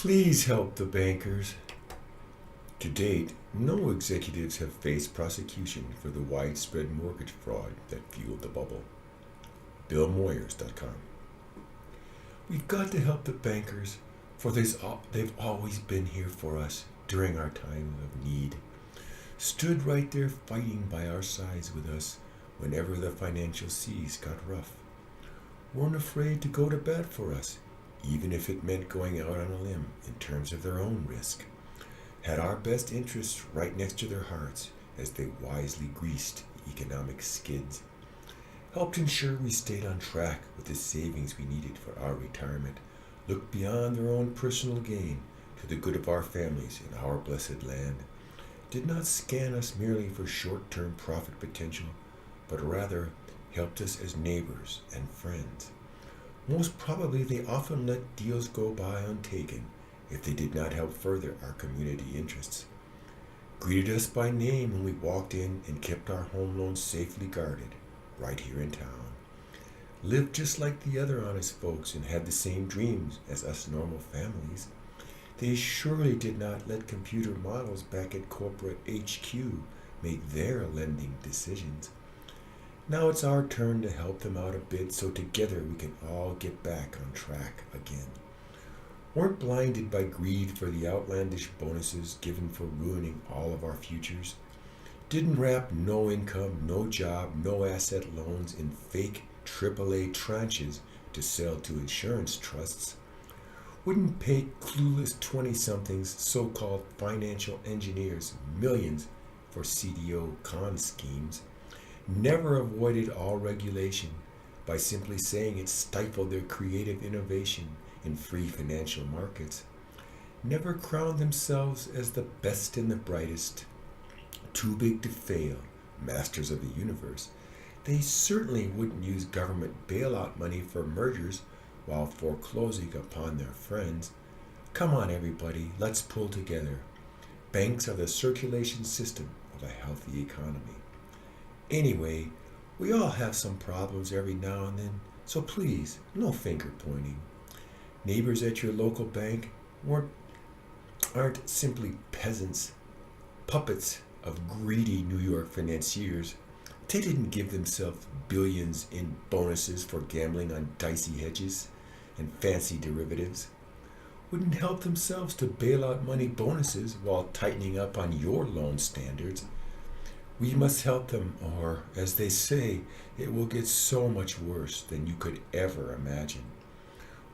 Please help the bankers. To date, no executives have faced prosecution for the widespread mortgage fraud that fueled the bubble. BillMoyers.com. We've got to help the bankers, for they've always been here for us during our time of need. Stood right there fighting by our sides with us whenever the financial seas got rough. Weren't afraid to go to bat for us, even if it meant going out on a limb in terms of their own risk. Had our best interests right next to their hearts as they wisely greased economic skids. Helped ensure we stayed on track with the savings we needed for our retirement, looked beyond their own personal gain to the good of our families in our blessed land. Did not scan us merely for short-term profit potential, but rather helped us as neighbors and friends. Most probably they often let deals go by untaken if they did not help further our community interests. Greeted us by name when we walked in and kept our home loans safely guarded right here in town. Lived just like the other honest folks and had the same dreams as us normal families. They surely did not let computer models back at corporate HQ make their lending decisions. Now it's our turn to help them out a bit so together we can all get back on track again. Weren't blinded by greed for the outlandish bonuses given for ruining all of our futures. Didn't wrap no income, no job, no asset loans in fake AAA tranches to sell to insurance trusts. Wouldn't pay clueless 20-somethings, so-called financial engineers, millions for CDO con schemes. Never avoided all regulation by simply saying it stifled their creative innovation in free financial markets. Never crowned themselves as the best and the brightest, too big to fail, masters of the universe. They certainly wouldn't use government bailout money for mergers while foreclosing upon their friends. Come on, everybody, let's pull together. Banks are the circulation system of a healthy economy. Anyway, we all have some problems every now and then, so please, no finger pointing. Neighbors at your local bank aren't simply peasants, puppets of greedy New York financiers. They didn't give themselves billions in bonuses for gambling on dicey hedges and fancy derivatives. Wouldn't help themselves to bailout money bonuses while tightening up on your loan standards. We must help them, or, as they say, it will get so much worse than you could ever imagine.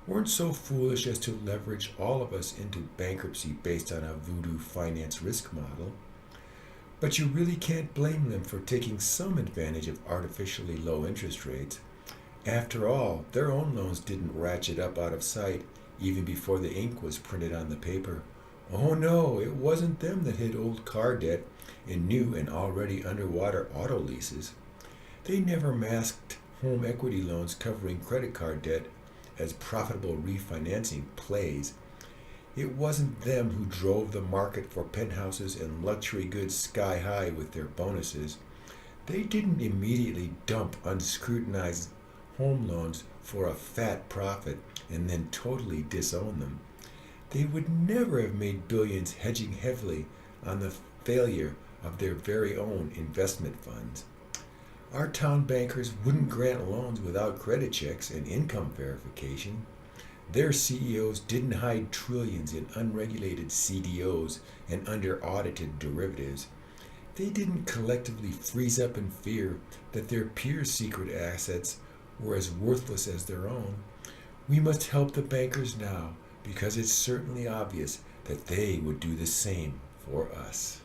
Weren't so foolish as to leverage all of us into bankruptcy based on a voodoo finance risk model. But you really can't blame them for taking some advantage of artificially low interest rates. After all, their own loans didn't ratchet up out of sight even before the ink was printed on the paper. Oh no, it wasn't them that hid old car debt in new and already underwater auto leases. They never masked home equity loans covering credit card debt as profitable refinancing plays. It wasn't them who drove the market for penthouses and luxury goods sky high with their bonuses. They didn't immediately dump unscrutinized home loans for a fat profit and then totally disown them. They would never have made billions hedging heavily on the failure of their very own investment funds. Our town bankers wouldn't grant loans without credit checks and income verification. Their CEOs didn't hide trillions in unregulated CDOs and under-audited derivatives. They didn't collectively freeze up in fear that their peers' secret assets were as worthless as their own. We must help the bankers now because it's certainly obvious that they would do the same for us.